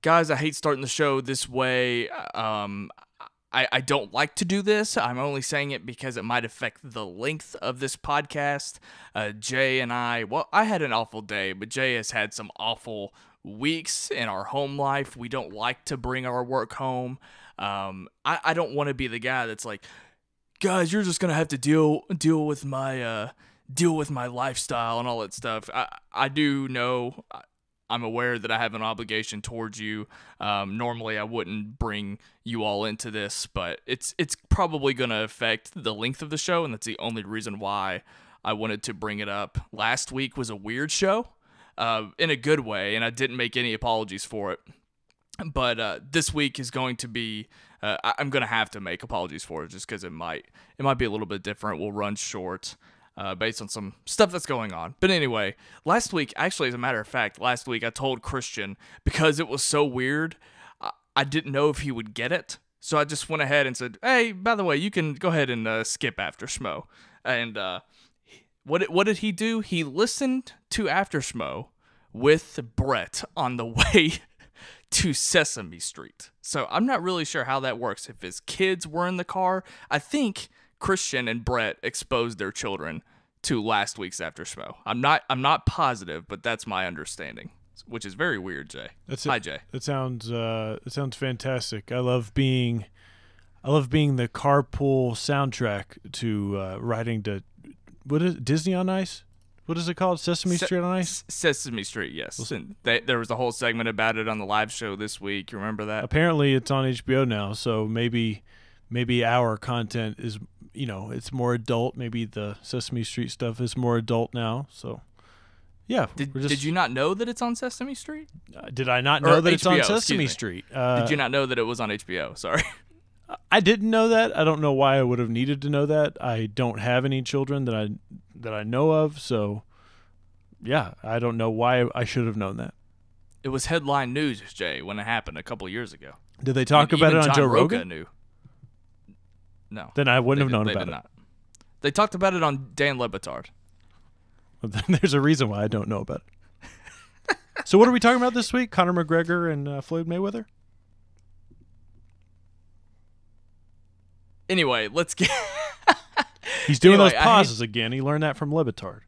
Guys, I hate starting the show this way. I don't like to do this. I'm only saying it because it might affect the length of this podcast. Jay and I had an awful day, but Jay has had some awful weeks in our home life. We don't like to bring our work home. I don't want to be the guy that's like, guys, you're just gonna have to deal with my lifestyle and all that stuff. I do know. I'm aware that I have an obligation towards you. Normally, I wouldn't bring you all into this, but it's probably going to affect the length of the show, and that's the only reason why I wanted to bring it up. Last week was a weird show, in a good way, and I didn't make any apologies for it. But this week is going to be, I'm going to have to make apologies for it just because it might be a little bit different. We'll run short. Based on some stuff that's going on. But anyway, last week, actually, as a matter of fact, last week I told Christian, because it was so weird, I didn't know if he would get it. So I just went ahead and said, hey, by the way, you can go ahead and skip After Schmoe. And what did he do? He listened to After Schmoe with Brett on the way to Sesame Street. So I'm not really sure how that works. If his kids were in the car, I think Christian and Brett exposed their children to last week's After Schmoe. I'm not positive, but that's my understanding, which is very weird, Jay. Hi, Jay. It sounds fantastic. I love being the carpool soundtrack to riding to Disney on Ice? What is it called? Sesame Street on Ice? Sesame Street, yes. And there was a whole segment about it on the live show this week. You remember that? Apparently it's on HBO now, so maybe our content is, it's more adult. Maybe the Sesame Street stuff is more adult now. So, yeah. Did you not know that it's on Sesame Street? Did I not know that HBO, it's on Sesame Street? Did you not know that it was on HBO? Sorry. I didn't know that. I don't know why I would have needed to know that. I don't have any children that I know of. So, yeah, I don't know why I should have known that. It was headline news, Jay, when it happened a couple of years ago. Did they talk about it on Joe Rogan? Rocha knew. No. Then I wouldn't have known about it. Not. They talked about it on Dan Le Batard. Well, then there's a reason why I don't know about it. So what are we talking about this week? Conor McGregor and Floyd Mayweather? Anyway, let's get... He's doing those pauses again. He learned that from Le Batard.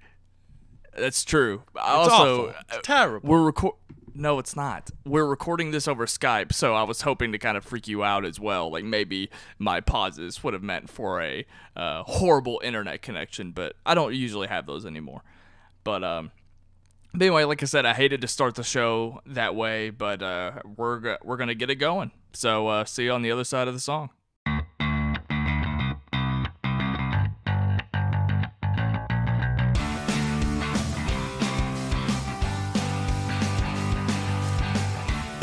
That's true. It's awful. It's terrible. No, it's not. We're recording this over Skype, so I was hoping to kind of freak you out as well. Like maybe my pauses would have meant for a horrible internet connection, but I don't usually have those anymore. But anyway, like I said, I hated to start the show that way, but we're gonna get it going. So see you on the other side of the song.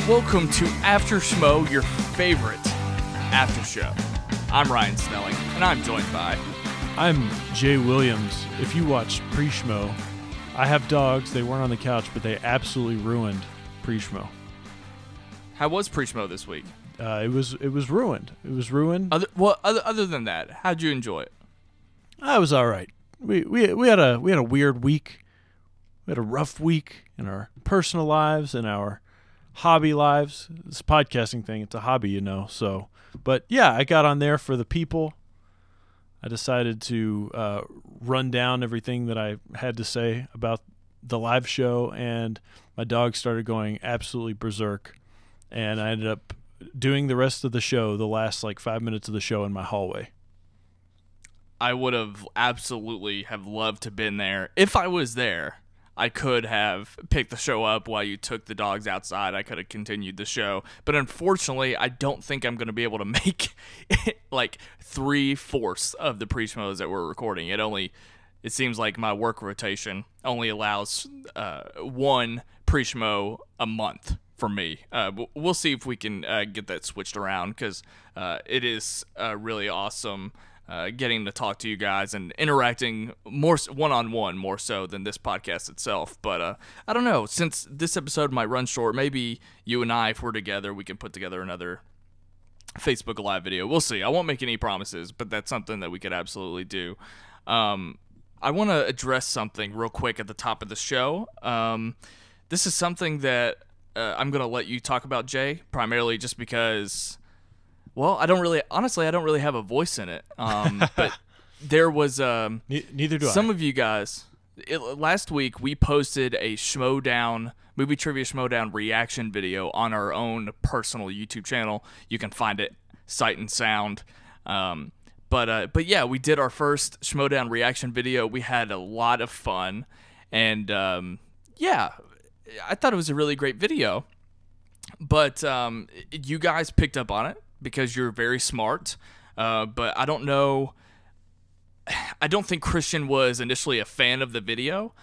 Welcome to After Schmoe, your favorite after show. I'm Ryan Snelling, and I'm joined by... I'm Jaye Williams. If you watched Pre-Schmoe, I have dogs. They weren't on the couch, but they absolutely ruined Pre-Schmoe. How was Pre-Schmoe this week? It was ruined. It was ruined. Other than that, how'd you enjoy it? I was all right. We had a weird week. We had a rough week in our personal lives and our hobby lives. This podcasting thing, it's a hobby, so, but yeah, I got on there for the people. I decided to run down everything that I had to say about the live show, and my dog started going absolutely berserk, and I ended up doing the rest of the show, the last 5 minutes of the show, in my hallway. I would have absolutely have loved to been there. If I was there, I could have picked the show up while you took the dogs outside. I could have continued the show. But unfortunately, I don't think I'm going to be able to make 3/4 of the pre-schmoes that we're recording. It seems like my work rotation only allows one pre-schmoe a month for me. We'll see if we can get that switched around, because it is really awesome getting to talk to you guys and interacting more one-on-one more so than this podcast itself. But I don't know, since this episode might run short, maybe you and I, if we're together, we can put together another Facebook Live video. We'll see. I won't make any promises, but that's something that we could absolutely do. I want to address something real quick at the top of the show. This is something that I'm going to let you talk about Jay, primarily just because, well, I don't really have a voice in it. But there was neither do some of you guys. Last week, we posted a Schmoedown, movie trivia Schmoedown reaction video on our own personal YouTube channel. You can find it sight and sound. But yeah, we did our first Schmoedown reaction video. We had a lot of fun, and yeah, I thought it was a really great video. But you guys picked up on it because you're very smart. But I don't know. I don't think Christian was initially a fan of the video.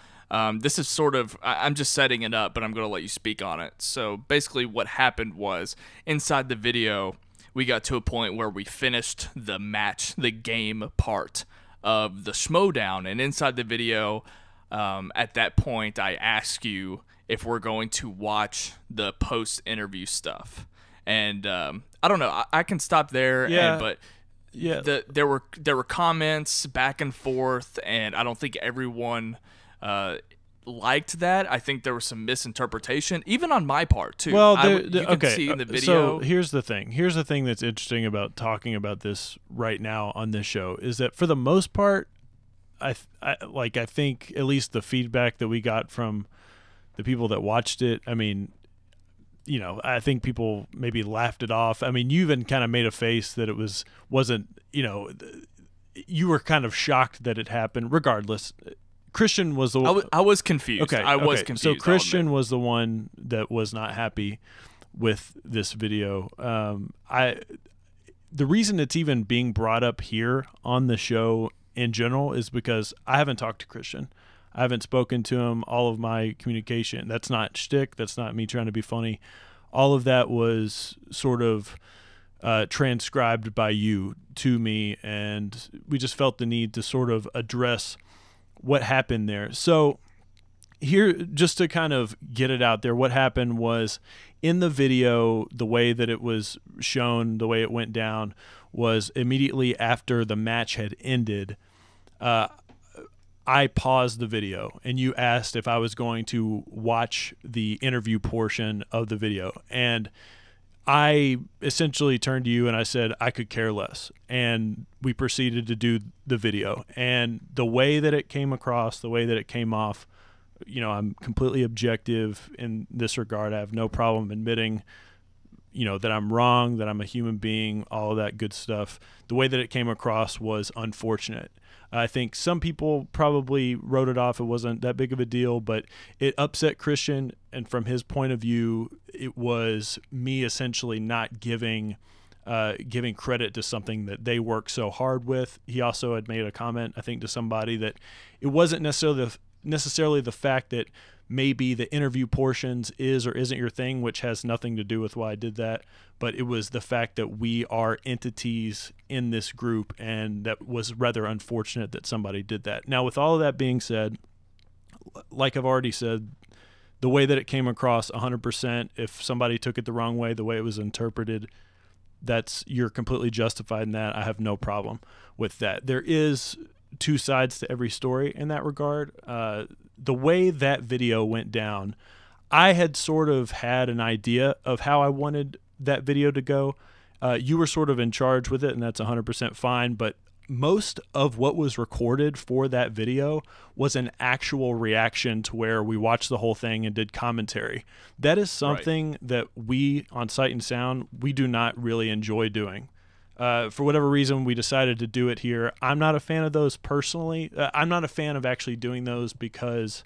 This is sort of, I'm just setting it up, but I'm going to let you speak on it. So basically what happened was, inside the video, we got to a point where we finished the match, the game part of the Schmoedown. And inside the video, at that point, I asked you if we're going to watch the post-interview stuff. And I don't know, I can stop there, but... Yeah, there were comments back and forth, and I don't think everyone liked that. I think there was some misinterpretation, even on my part too. Well, you can see in the video. So here's the thing. Here's the thing that's interesting about talking about this right now on this show is that for the most part, I think at least the feedback that we got from the people that watched it. I mean, you know, I think people maybe laughed it off. I mean, you even kind of made a face that it wasn't, you know, you were kind of shocked that it happened. Regardless, Christian was the one. I was confused. Okay. I was confused. So Christian was the one that was not happy with this video. The reason it's even being brought up here on the show in general is because I haven't talked to Christian. I haven't spoken to him. All of my communication, that's not shtick. That's not me trying to be funny. All of that was sort of transcribed by you to me, and we just felt the need to sort of address what happened there. So here, just to kind of get it out there, what happened was in the video, the way that it was shown, the way it went down was immediately after the match had ended, I paused the video, and you asked if I was going to watch the interview portion of the video. And I essentially turned to you and I said I could care less. And we proceeded to do the video. And the way that it came across, the way that it came off, you know, I'm completely objective in this regard. I have no problem admitting, you know, that I'm wrong, that I'm a human being, all of that good stuff. The way that it came across was unfortunate. I think some people probably wrote it off. It wasn't that big of a deal, but it upset Christian. And from his point of view, it was me essentially not giving credit to something that they worked so hard with. He also had made a comment, I think, to somebody that it wasn't necessarily the fact that maybe the interview portions is or isn't your thing, which has nothing to do with why I did that, but it was the fact that we are entities in this group, and that was rather unfortunate that somebody did that. Now, with all of that being said, like I've already said, the way that it came across 100%, if somebody took it the wrong way, the way it was interpreted, you're completely justified in that. I have no problem with that. There is two sides to every story in that regard. The way that video went down, I had sort of had an idea of how I wanted that video to go. You were sort of in charge with it, and that's 100% fine, but most of what was recorded for that video was an actual reaction to where we watched the whole thing and did commentary. That is something that we on Sight and Sound, we do not really enjoy doing. For whatever reason, we decided to do it here. I'm not a fan of those personally. I'm not a fan of actually doing those because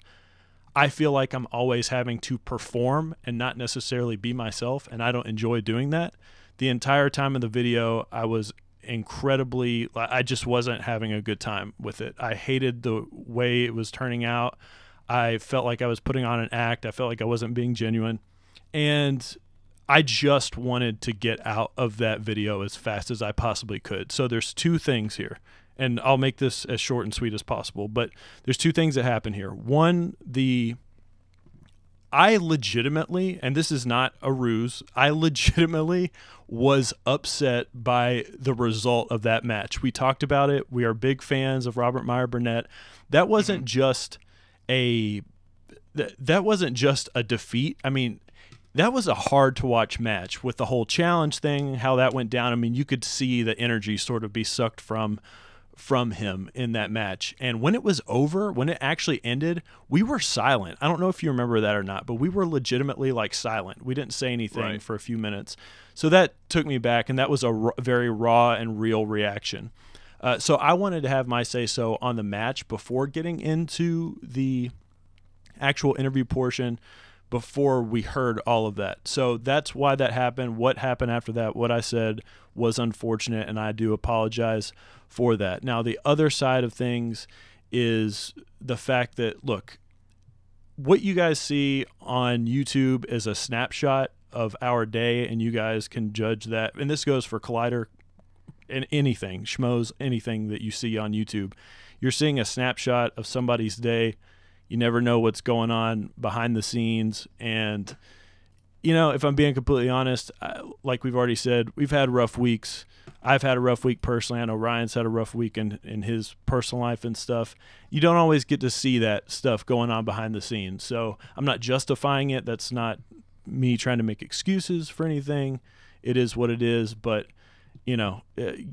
I feel like I'm always having to perform and not necessarily be myself, and I don't enjoy doing that. The entire time of the video, I just wasn't having a good time with it. I hated the way it was turning out. I felt like I was putting on an act. I felt like I wasn't being genuine. And I just wanted to get out of that video as fast as I possibly could. So there's two things here, and I'll make this as short and sweet as possible, but there's two things that happen here. One, I legitimately, and this is not a ruse, I legitimately was upset by the result of that match. We talked about it. We are big fans of Robert Meyer Burnett. That wasn't just a defeat. I mean, that was a hard to watch match with the whole challenge thing, how that went down. I mean, you could see the energy sort of be sucked from him in that match. And when it was over, when it actually ended, we were silent. I don't know if you remember that or not, but we were legitimately like silent. We didn't say anything for a few minutes. So that took me back, and that was a very raw and real reaction. So I wanted to have my say-so on the match before getting into the actual interview portion, before we heard all of that. So that's why that happened. What happened after that, what I said was unfortunate, and I do apologize for that. Now, the other side of things is the fact that, look, what you guys see on YouTube is a snapshot of our day, and you guys can judge that. And this goes for Collider and anything, Schmoes, anything that you see on YouTube. You're seeing a snapshot of somebody's day. You never know what's going on behind the scenes. And, you know, if I'm being completely honest, like we've already said, we've had rough weeks. I've had a rough week personally. I know Ryan's had a rough week in his personal life and stuff. You don't always get to see that stuff going on behind the scenes. So I'm not justifying it. That's not me trying to make excuses for anything. It is what it is. But, you know,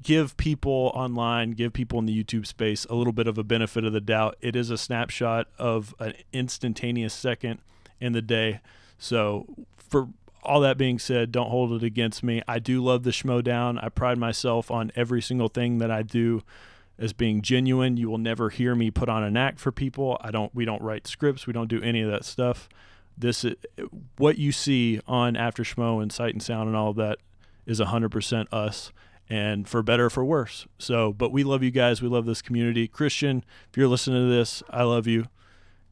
give people online, give people in the YouTube space a little bit of a benefit of the doubt. It is a snapshot of an instantaneous second in the day. So for all that being said, don't hold it against me. I do love the Schmoe Down. I pride myself on every single thing that I do as being genuine. You will never hear me put on an act for people. We don't write scripts. We don't do any of that stuff. This is what you see on After Schmoe and Sight and Sound and all of that is 100% us, and for better or for worse. So, but we love you guys. We love this community. Christian, if you're listening to this, I love you.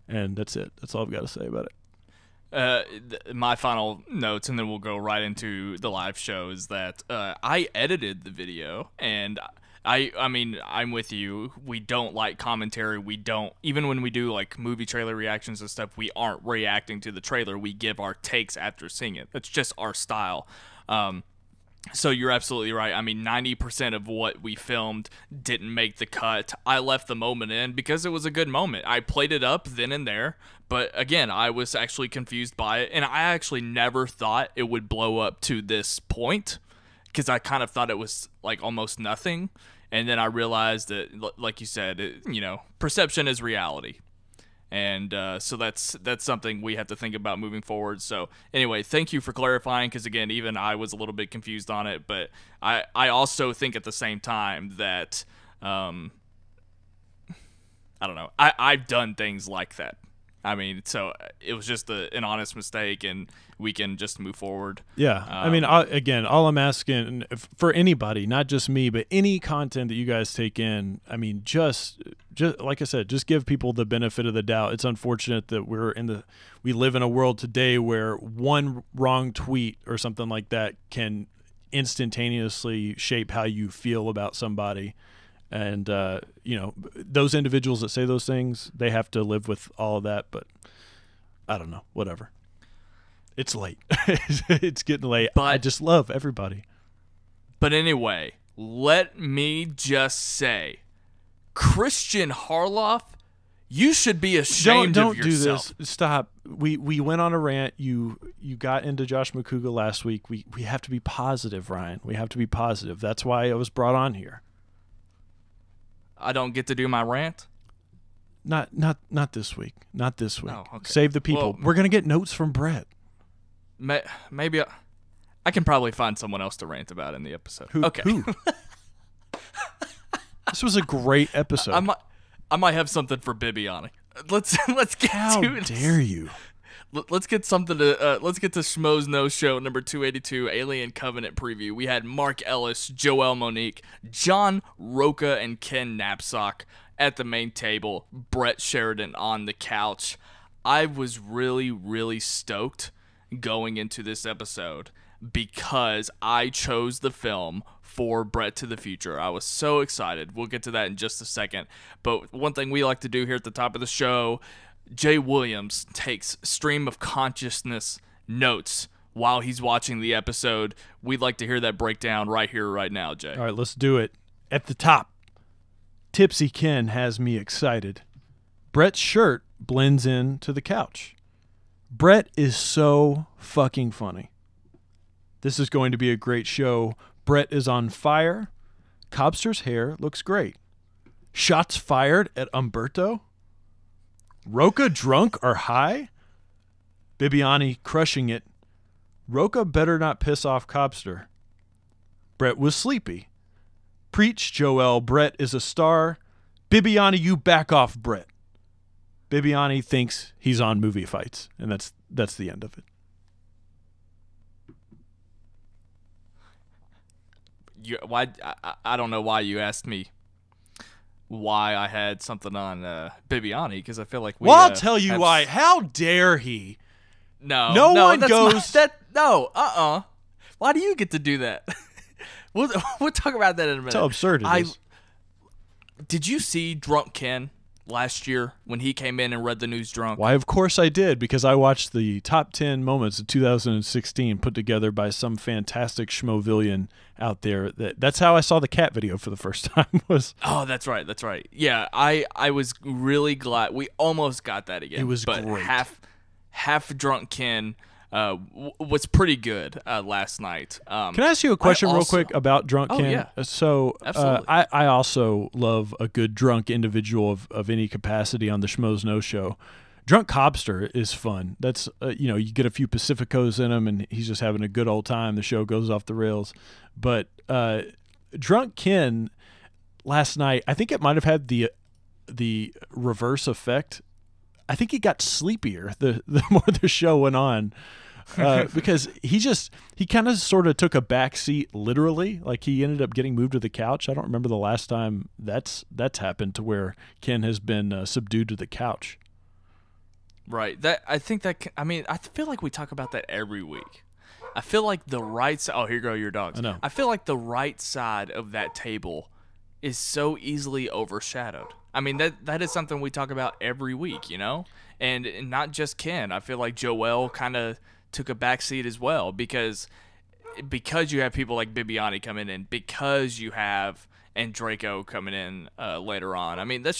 And that's it. That's all I've got to say about it. My final notes, and then we'll go right into the live show, is that I edited the video, and I mean, I'm with you. We don't like commentary. We don't, even when we do like movie trailer reactions and stuff, we aren't reacting to the trailer. We give our takes after seeing it. That's just our style. So you're absolutely right. I mean, 90% of what we filmed didn't make the cut. I left the moment in because it was a good moment. I played it up then and there, but again, I was actually confused by it, and I actually never thought it would blow up to this point because I kind of thought it was like almost nothing, and then I realized that, like you said, perception is reality. And so that's something we have to think about moving forward. So anyway, thank you for clarifying, because again, even I was a little bit confused on it, but I also think at the same time that I don't know, I've done things like that. I mean, so it was just an honest mistake, and we can just move forward. Yeah. I mean, again, all I'm asking for anybody, not just me, but any content that you guys take in, I mean, just like I said, just give people the benefit of the doubt. It's unfortunate that we live in a world today where one wrong tweet or something like that can instantaneously shape how you feel about somebody. And, those individuals that say those things, they have to live with all of that. But I don't know, whatever. It's late. It's getting late. But I just love everybody. But anyway, let me just say, Christian Harloff, you should be ashamed of yourself. Don't do this. Stop. We went on a rant. You got into Josh McCouga last week. We have to be positive, Ryan. We have to be positive. That's why I was brought on here. I don't get to do my rant? Not this week. Not this week. Oh, okay. Save the people. We're going to get notes from Brett. Maybe I can probably find someone else to rant about in the episode. Who? This was a great episode. I might have something for Bibbiani. Let's get How to it. How dare you? Let's get something to let's get to Schmoes Know Show number 282 Alien Covenant preview. We had Mark Ellis, Joel Monique, John Rocha, and Ken Knapsack at the main table. Brett Sheridan on the couch. I was really, really stoked going into this episode because I chose the film for Brett to the Future. I was so excited. We'll get to that in just a second. But one thing we like to do here at the top of the show, Jaye Williams takes stream of consciousness notes while he's watching the episode. We'd like to hear that breakdown right here, right now, Jay. All right, let's do it. At the top, Tipsy Ken has me excited. Brett's shirt blends in to the couch. Brett is so fucking funny. This is going to be a great show. Brett is on fire. Cobbster's hair looks great. Shots fired at Umberto. Rocha drunk or high. Bibbiani crushing it. Rocha better not piss off Cobbster. Brett was sleepy. Preach, Joel. Brett is a star. Bibbiani, you back off, Brett. Bibbiani thinks he's on movie fights, and that's the end of it. I don't know why you asked me why I had something on Bibbiani, because I feel like we. Well, I'll tell you why. How dare he? No one goes. Why do you get to do that? We'll talk about that in a minute. That's how absurd it is. Did you see Drunk Ken last year when he came in and read the news drunk? Why, of course I did, because I watched the top 10 moments of 2016 put together by some fantastic Schmoevillian out there. That's how I saw the cat video for the first time. Oh, that's right. Yeah, I was really glad. We almost got that again. It was but great. Half Drunk Ken was pretty good last night. Can I ask you a question real quick about Drunk Ken? Yeah. So Absolutely. I also love a good drunk individual of any capacity on the Schmoes Know Show. Drunk Cobbster is fun. That's you get a few Pacificos in him, and he's just having a good old time. The show goes off the rails. But Drunk Ken last night, I think it might have had the reverse effect. I think he got sleepier the more the show went on, because he kind of sort of took a back seat, literally. Like, he ended up getting moved to the couch. I don't remember the last time that's happened, to where Ken has been subdued to the couch. Right. I feel like we talk about that every week. I feel like the right side. Oh, here go your dogs. I know. I feel like the right side of that table is so easily overshadowed. I mean, that is something we talk about every week, and not just Ken. I feel like Joel kind of took a backseat as well, because you have people like Bibbiani coming in, because you have and Draco coming in later on. I mean, that's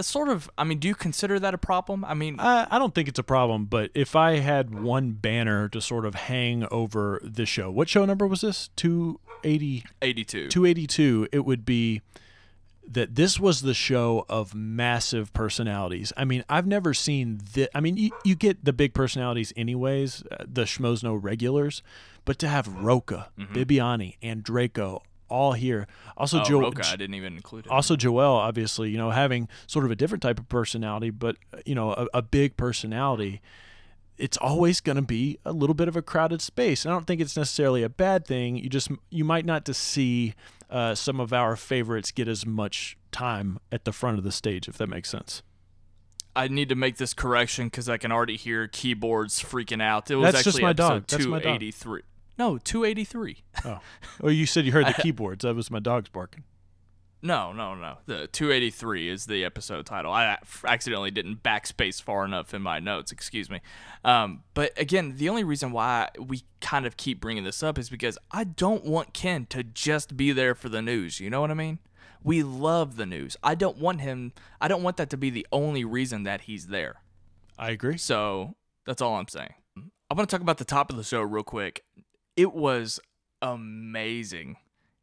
sort of. I mean, do you consider that a problem? I mean, I don't think it's a problem, but if I had one banner to sort of hang over this show, what show number was this? 82. 282. It would be that this was the show of massive personalities. I mean, I've never seen this. I mean, you get the big personalities anyways, the Schmoes Know regulars, but to have Rocha, Bibbiani, and Draco all here. Also, Rocha, I didn't even include it. Also, Joel, obviously, having sort of a different type of personality, but, a big personality. It's always going to be a little bit of a crowded space. And I don't think it's necessarily a bad thing. You might not to see some of our favorites get as much time at the front of the stage, if that makes sense. I need to make this correction because I can already hear keyboards freaking out. It was That's actually just my episode dog. That's my dog. 283. No, 283. Oh, you said you heard the keyboards. That was my dog's barking. No. The 283 is the episode title. I accidentally didn't backspace far enough in my notes. Excuse me. But again, the only reason why we kind of keep bringing this up is because I don't want Ken to just be there for the news. You know what I mean? We love the news. I don't want that to be the only reason that he's there. I agree. So that's all I'm saying. I want to talk about the top of the show real quick. It was amazing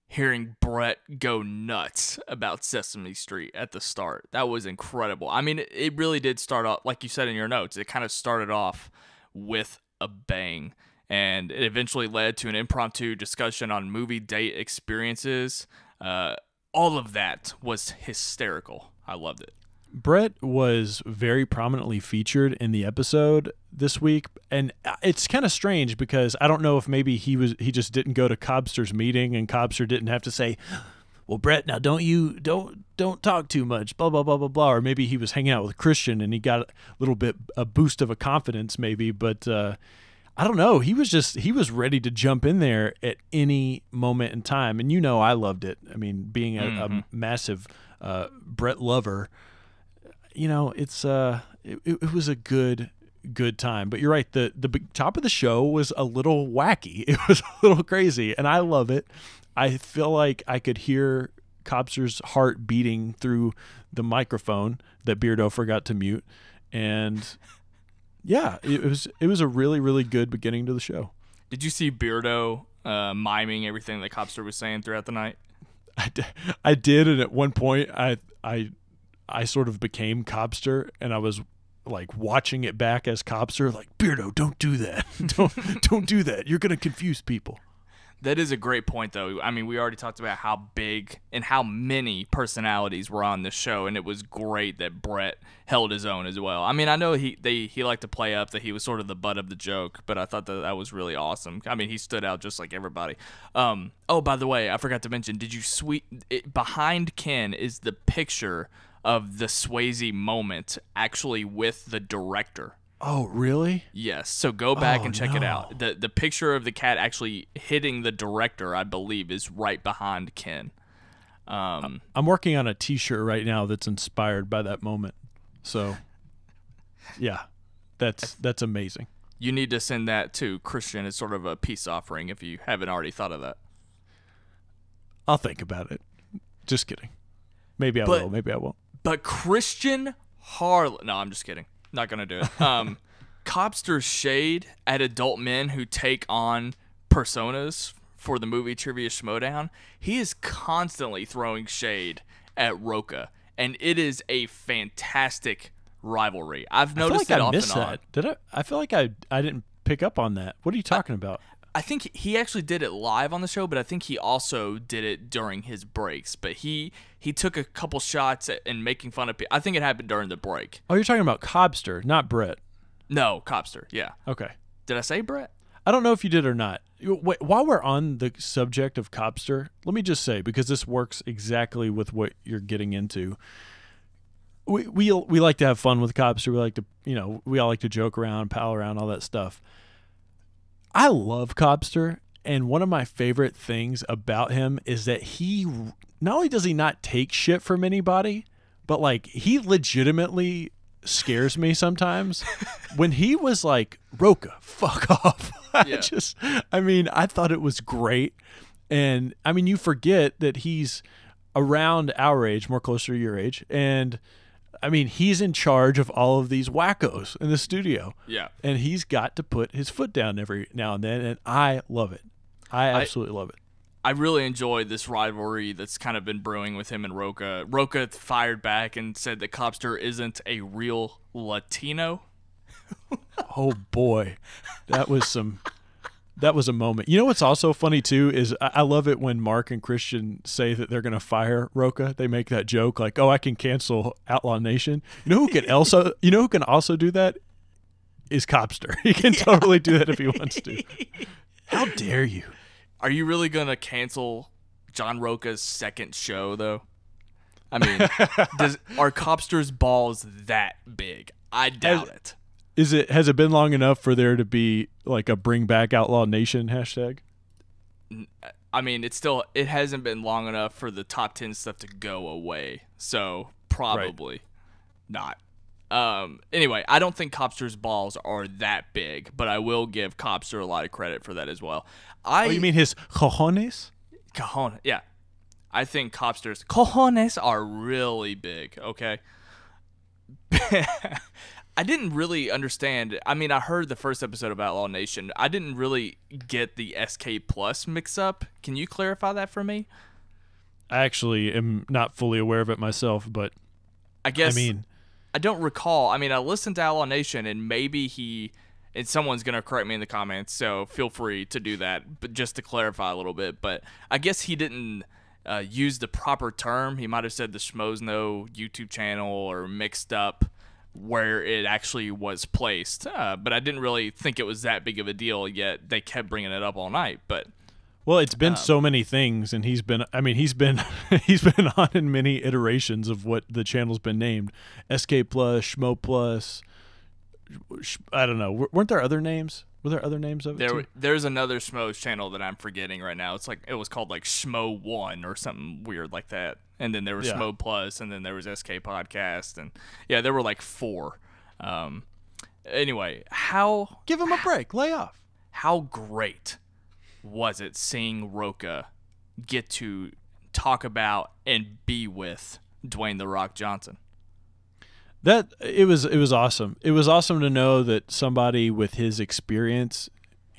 hearing Brett go nuts about Sesame Street at the start. That was incredible. I mean, it really did start off, like you said in your notes, it kind of started off with a bang. And it eventually led to an impromptu discussion on movie date experiences. All of that was hysterical. I loved it. Brett was very prominently featured in the episode this week, and it's kind of strange because I don't know if maybe he just didn't go to Cobbster's meeting, and Cobbster didn't have to say, "Well, Brett, now don't talk too much," blah blah blah blah blah, or maybe he was hanging out with Christian and he got a boost of a confidence maybe, but I don't know. He was ready to jump in there at any moment in time, and I loved it. I mean, being a massive Brett lover. It was a good time. But you're right, the top of the show was a little wacky. It was a little crazy, and I love it. I feel like I could hear Cobbster's heart beating through the microphone that Beardo forgot to mute, and yeah, it was a really, really good beginning to the show. Did you see Beardo miming everything that Cobbster was saying throughout the night? I did, and at one point I sort of became Cobbster, and I was like watching it back as Cobbster, like, Beardo, don't do that. don't do that. You're gonna confuse people. That is a great point, though. I mean, we already talked about how big and how many personalities were on this show, and it was great that Brett held his own as well. I mean, I know he liked to play up that he was sort of the butt of the joke, but I thought that was really awesome. I mean, he stood out just like everybody. Oh, by the way, I forgot to mention, behind Ken is the picture of the Swayze moment actually with the director. Oh, really? Yes. So go back and check it out. The picture of the cat actually hitting the director, I believe, is right behind Ken. I'm working on a T-shirt right now that's inspired by that moment. So, yeah, that's amazing. You need to send that to Christian as sort of a peace offering if you haven't already thought of that. I'll think about it. Just kidding. Maybe I will. Maybe I won't. But Christian Harlan. No, I'm just kidding. Not gonna do it. Cobbster's shade at adult men who take on personas for the movie Trivia Schmoedown. He is constantly throwing shade at Rocha, and it is a fantastic rivalry. I've noticed it off and on. Did I? I feel like I didn't pick up on that. What are you talking about? I think he actually did it live on the show, but I think he also did it during his breaks. But he took a couple shots at and making fun of people. I think it happened during the break. Oh, you're talking about Cobbster, not Brett. No, Cobbster, yeah. Okay. Did I say Brett? I don't know if you did or not. Wait, while we're on the subject of Cobbster, let me just say, because this works exactly with what you're getting into. We like to have fun with Cobbster. We like to, we all like to joke around, pal around, all that stuff. I love Cobbster, and one of my favorite things about him is that he not only does he not take shit from anybody, but like he legitimately scares me sometimes. When he was like, Rocha, fuck off. Yeah. I thought it was great. And I mean, you forget that he's around our age, more closer to your age, and I mean, he's in charge of all of these wackos in the studio. Yeah. And he's got to put his foot down every now and then, and I love it. I absolutely love it. I really enjoy this rivalry that's kind of been brewing with him and Rocha. Rocha fired back and said that Cobbster isn't a real Latino. Oh, boy. That was a moment. You know what's also funny, too, is I love it when Mark and Christian say that they're going to fire Rocha. They make that joke like, oh, I can cancel Outlaw Nation. You know who can also do that? Is Cobbster. He can totally do that if he wants to. How dare you? Are you really going to cancel John Rocha's second show, though? I mean, are Cobbster's balls that big? I doubt it. Has it been long enough for there to be like a bring back Outlaw Nation hashtag? I mean, it hasn't been long enough for the top 10 stuff to go away. So probably not. Anyway, I don't think Cobbster's balls are that big, but I will give Cobbster a lot of credit for that as well. You mean his cojones? Cojones, yeah. I think Cobbster's cojones are really big, okay? I didn't really understand. I mean, I heard the first episode of Outlaw Nation. I didn't really get the SK Plus mix-up. Can you clarify that for me? I actually am not fully aware of it myself, but I don't recall. I mean, I listened to Outlaw Nation, and maybe and someone's going to correct me in the comments, so feel free to do that, but just to clarify a little bit. But I guess he didn't use the proper term. He might have said the Schmoes Know YouTube channel or mixed up where it actually was placed. But I didn't really think it was that big of a deal, yet they kept bringing it up all night. But well, it's been so many things, and he's been on in many iterations of what the channel's been named. SK Plus, Schmo Plus, I don't know. Weren't there other names? Were there other names of it too? There's another Schmoes channel that I'm forgetting right now. It was called like Schmo 1 or something weird like that. And then there was Schmo Plus, and then there was SK Podcast, and there were like 4. Anyway, give him a break, lay off. How great was it seeing Rocha get to talk about and be with Dwayne "The Rock" Johnson? That it was awesome. It was awesome to know that somebody with his experience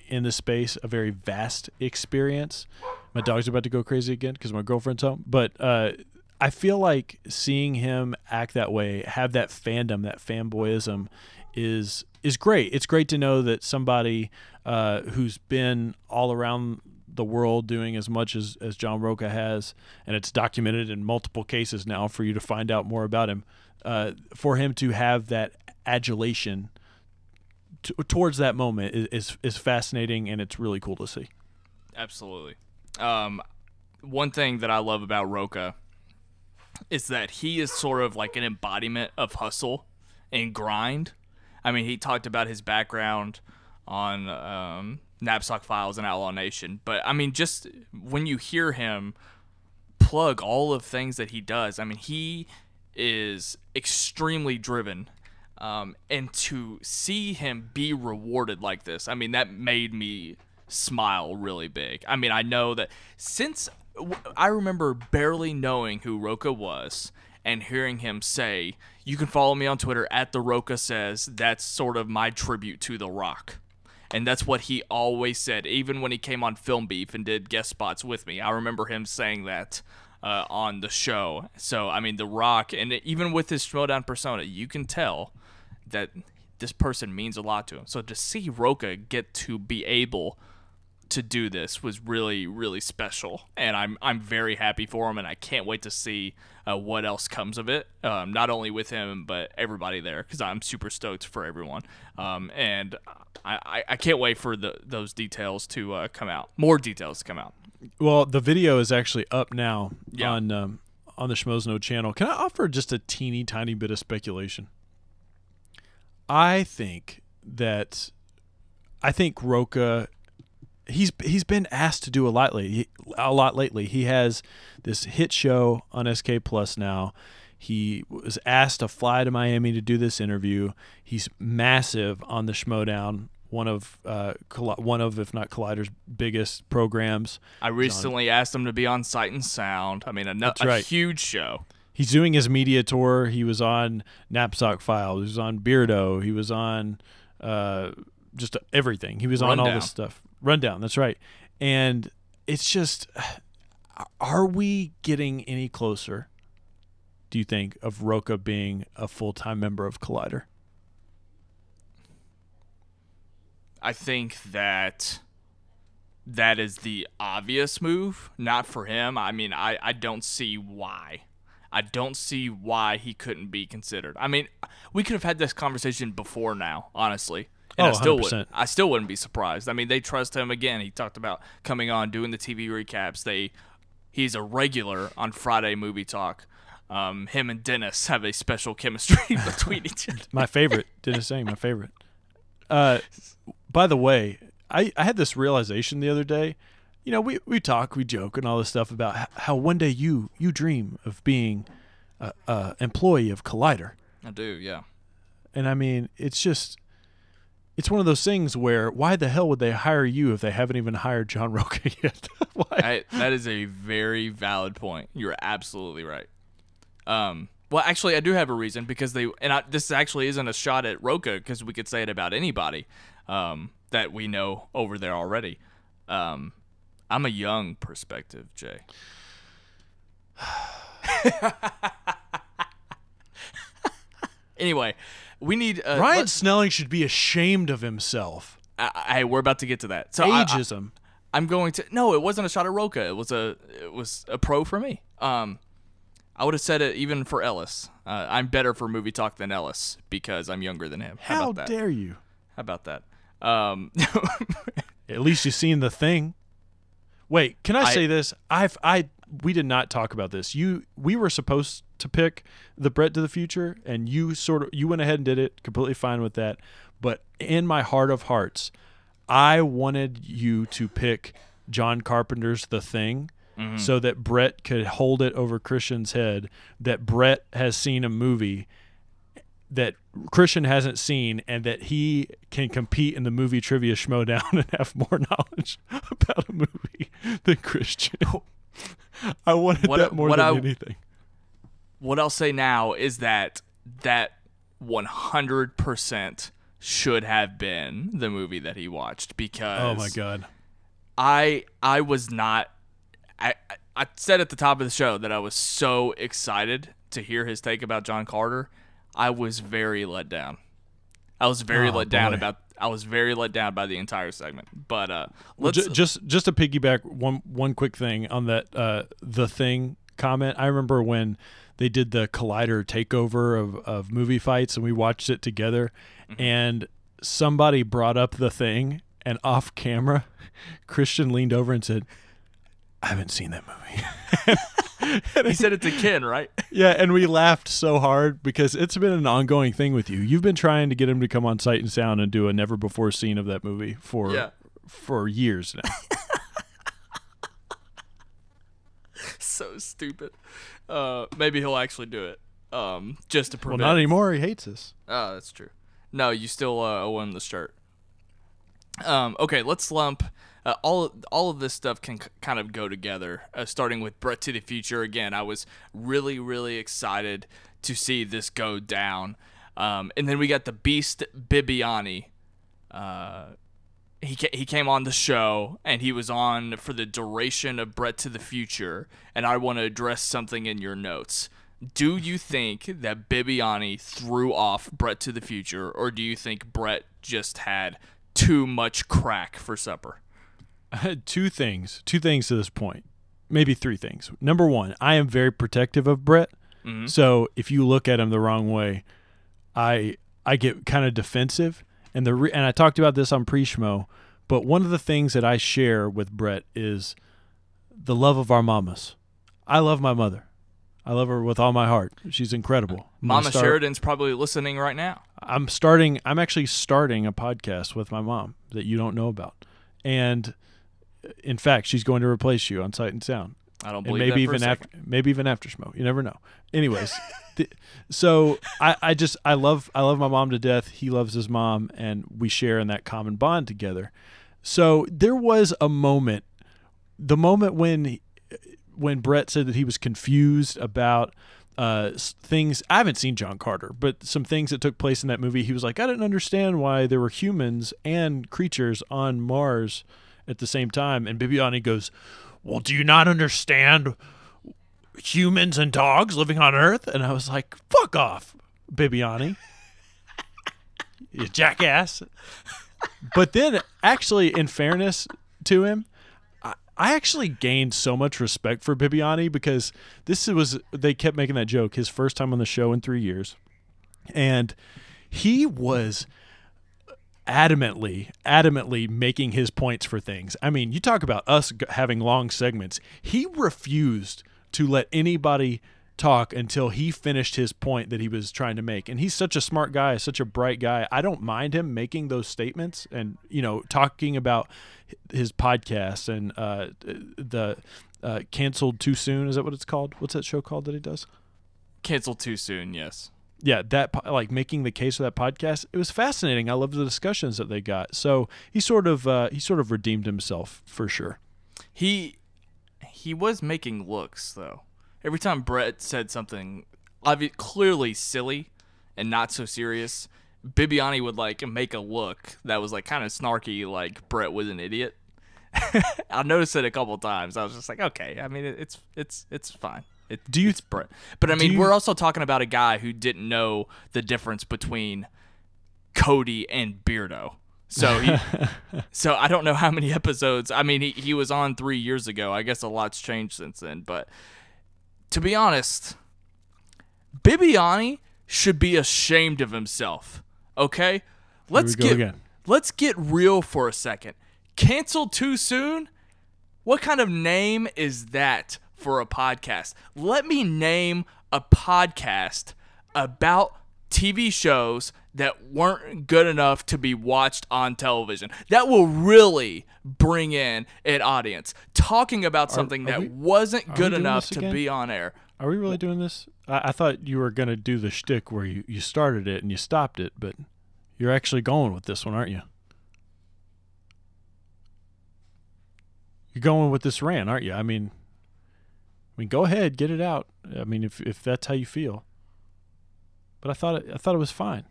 in the space, a very vast experience. My dog's about to go crazy again because my girlfriend's home. But I feel like seeing him act that way, have that fandom, that fanboyism, is great. It's great to know that somebody who's been all around the world doing as much as John Rocha has, and it's documented in multiple cases now for you to find out more about him. For him to have that adulation towards that moment is fascinating, and it's really cool to see. Absolutely. One thing that I love about Rocha is that he is sort of like an embodiment of hustle and grind. I mean, he talked about his background on Knapsack Files and Outlaw Nation, but I mean, just when you hear him plug all of things that he does, I mean, he is extremely driven, and to see him be rewarded like this, I mean, that made me smile really big. I mean, I know that since I remember barely knowing who Rocha was and hearing him say, "You can follow me on Twitter at the Rocha says," that's sort of my tribute to The Rock. And that's what he always said, even when he came on Film Beef and did guest spots with me. I remember him saying that on the show. So, I mean, The Rock, and even with his Schmoedown persona, you can tell that this person means a lot to him. So to see Rocha get to be able to do this was really, really special. And I'm very happy for him, and I can't wait to see what else comes of it. Not only with him, but everybody there, because I'm super stoked for everyone. And I can't wait for those details to come out. More details to come out. Well, the video is actually up now on the Schmoes Know channel. Can I offer just a teeny tiny bit of speculation? I think Rocha, he's been asked to do a lot lately. He has this hit show on SK Plus now. He was asked to fly to Miami to do this interview. He's massive on the Schmoedown, one of if not Collider's biggest programs. I recently asked him to be on Sight and Sound. I mean, a huge show. He's doing his media tour. He was on Knapsack Files. He was on Beardo. He was on just everything. He was on all this stuff. Rundown, that's right. And it's just, are we getting any closer, do you think, of Rocha being a full-time member of Collider? I think that is the obvious move, not for him. I mean, I don't see why. I don't see why he couldn't be considered. I mean, we could have had this conversation before now, honestly. And I still wouldn't be surprised. I mean, they trust him again. He talked about coming on, doing the TV recaps. He's a regular on Friday Movie Talk. Him and Dennis have a special chemistry between each other. My favorite. Dennis saying my favorite. By the way, I had this realization the other day. You know, we talk, we joke, and all this stuff about how one day you dream of being a employee of Collider. I do, yeah. And I mean, it's one of those things where why the hell would they hire you if they haven't even hired John Rocha yet? That is a very valid point. You're absolutely right. Well, actually, I do have a reason because this actually isn't a shot at Rocha because we could say it about anybody that we know over there already. I'm a young perspective, Jay. Anyway, we need Ryan Snelling should be ashamed of himself. We're about to get to that. So ageism. I'm going to. No, it wasn't a shot at Rocha. It was a pro for me. I would have said it even for Ellis. I'm better for movie talk than Ellis because I'm younger than him. How dare you? How about that? At least you've seen The Thing. Wait, can I say this? We did not talk about this. We were supposed to pick the Brett to the Future, and you went ahead and did it. Completely fine with that. But in my heart of hearts, I wanted you to pick John Carpenter's The Thing, so that Brett could hold it over Christian's head. That Brett has seen a movie that Christian hasn't seen, and that he can compete in the movie trivia Schmoedown and have more knowledge about a movie than Christian. I wanted that more than anything. What I'll say now is that 100% should have been the movie that he watched, because Oh my God. I was not. I said at the top of the show that I was so excited to hear his take about John Carter. I was very let down. I was very let down by the entire segment. But let's just to piggyback one quick thing on that the thing comment. I remember when they did the Collider takeover of movie fights, and we watched it together, and somebody brought up the thing, and off camera, Christian leaned over and said, "I haven't seen that movie." He said it to Ken, right? Yeah, and we laughed so hard because it's been an ongoing thing with you. You've been trying to get him to come on Sight and Sound and do a never before seen of that movie for years now. So stupid. Maybe he'll actually do it. Just to prevent. Well, not anymore. He hates us. Oh, that's true. No, you still owe him the shirt. Okay, let's lump. All of this stuff can kind of go together, starting with Brett to the Future. Again, I was really, really excited to see this go down. And then we got the Beast Bibbiani. He came on the show, and he was on for the duration of Brett to the Future, and I want to address something in your notes. Do you think that Bibbiani threw off Brett to the Future, or do you think Brett just had too much crack for supper? Two things to this point, maybe three things. Number one, I am very protective of Brett. Mm-hmm. So if you look at him the wrong way, I get kind of defensive. And I talked about this on pre-Schmoe, but one of the things that I share with Brett is the love of our mamas. I love my mother. I love her with all my heart. She's incredible. Mama Sheridan's probably listening right now. I'm actually starting a podcast with my mom that you don't know about. And in fact, she's going to replace you on Sight and Sound. I don't believe that for a second. Maybe even after Schmoe. You never know. Anyways, so I love my mom to death. He loves his mom, and we share in that common bond together. So there was a moment, the moment when Brett said that he was confused about things. I haven't seen John Carter, but some things that took place in that movie. He was like, I didn't understand why there were humans and creatures on Mars at the same time. And Bibbiani goes, well, do you not understand humans and dogs living on Earth? And I was like, fuck off, Bibbiani, you jackass. But then, actually, in fairness to him, I actually gained so much respect for Bibbiani, because they kept making that joke, his first time on the show in 3 years. And he was adamantly making his points for things. I mean, you talk about us having long segments. He refused to let anybody talk until he finished his point that he was trying to make. And he's such a smart guy, such a bright guy. I don't mind him making those statements and, talking about his podcast and the Canceled Too Soon. Is that what it's called? What's that show called that he does? Canceled Too Soon, yes. Yeah, that making the case for that podcast. It was fascinating. I loved the discussions that they got. So he sort of redeemed himself for sure. He was making looks though. Every time Brett said something clearly silly and not so serious, Bibbiani would make a look that was kind of snarky, like Brett was an idiot. I noticed it a couple times. I was just like, okay. I mean, it's fine. It's Brett. But I mean, we're also talking about a guy who didn't know the difference between Cody and Beardo. So so I don't know how many episodes. I mean, he was on 3 years ago. I guess a lot's changed since then. But to be honest, Bibbiani should be ashamed of himself. Okay? Let's get real for a second. Canceled Too Soon? What kind of name is that for a podcast? Let me name a podcast about TV shows that weren't good enough to be watched on television. That will really bring in an audience. Talking about something that wasn't good enough to be on air. Are we really doing this? I thought you were going to do the shtick where you started it and you stopped it, but you're actually going with this one, aren't you? You're going with this rant, aren't you? I mean, go ahead, get it out. I mean, if that's how you feel. but I thought it was fine.